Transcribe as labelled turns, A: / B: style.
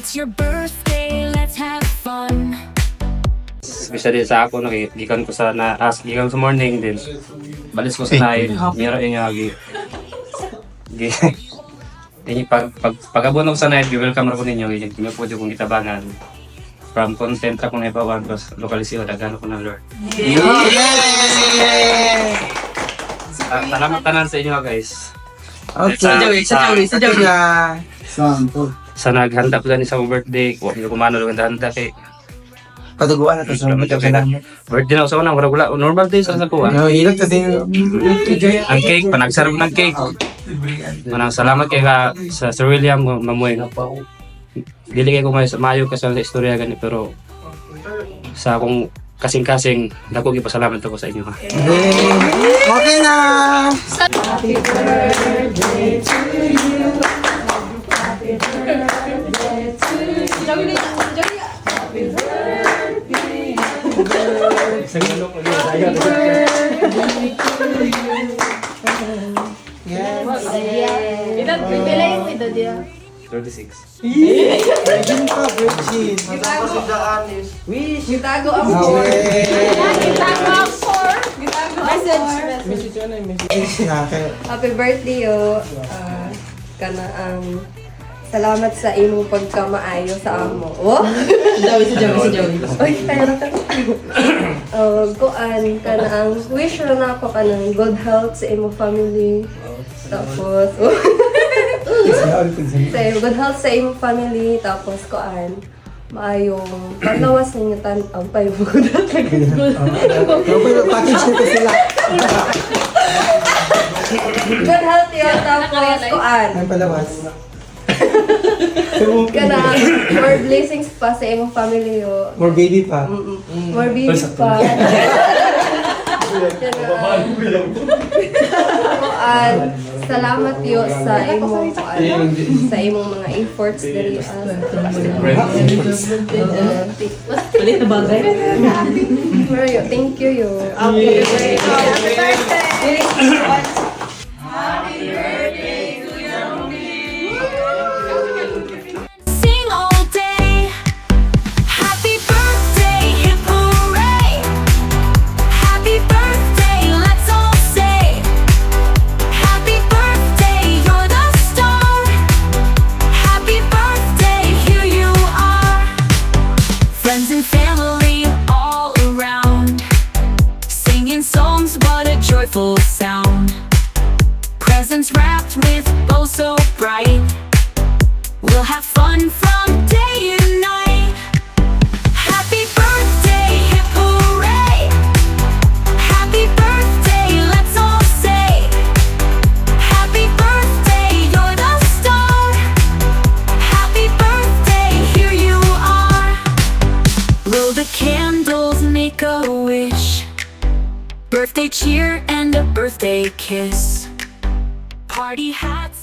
A: It's your birthday, let's have fun.
B: Especially sa ako, gikan ko sa gikan sa morning din. Balis ko sa night, mira yung agi. Pag-abon ako sa night, welcome ako ninyo. Hindi po kong itabangan. From content ako na ipawan, tapos lokalisyo, dagano ko na Lord. Salamat tanan sa inyo guys.
C: Okay. Sa
B: Sa naghanda ko sa birthday, huwag niyo kumano lang handa kay
C: patuguan na to sa mga
B: birthday na ako sa unang, wala normal days sa kuha.
C: no, hilak to din.
B: Ang cake, panagsarap ng cake. Manang salamat kay sa Sir William Mamoy. Dili kay ko mayo ka sa istorya gani, pero sa akong kasing-kasing dako gipasalamat ako sa inyo ha.
C: Okay na.
D: Happy birthday to you. Happy birthday to you. Happy birthday.
E: Ilan pipila yung edad niya?
B: 36.
C: Virgin pa, virgin.
E: Gitago ang four. Gitago ang four.
C: Message ano yung message?
E: Happy birthday yo. Kana ang salamat sa imong pagkamaayo sa amo. Oh?
D: Si Joey.
E: Oy, pero kuan kana ang wish ra na ako kanang good health sa imong family. Tapos sa good health sa imong family, tapos kuan maayong paglawas ninyo ang paybuod at
C: Package nito sila.
E: good health yun, tapos kuan
C: Ang palawas.
E: kana more blessings pa sa imong family yo.
C: More baby pa.
E: More babies pa. Kuan salamat yo sa imong kuan sa imong mga efforts diri
D: Palit na bagay.
E: Mario, thank you yo.
D: Happy birthday.
A: Sing all day. Happy birthday, hip hooray. Happy birthday, let's all say. Happy birthday, you're the star. Happy birthday, here you are. Friends and family all around, singing songs, what a joyful sound. Presents wrapped with bows so bright. We'll have fun from day and night. Happy birthday, hip hooray. Happy birthday, let's all say. Happy birthday, you're the star. Happy birthday, here you are. Blow the candles, make a wish. Birthday cheer and a birthday kiss. Party hats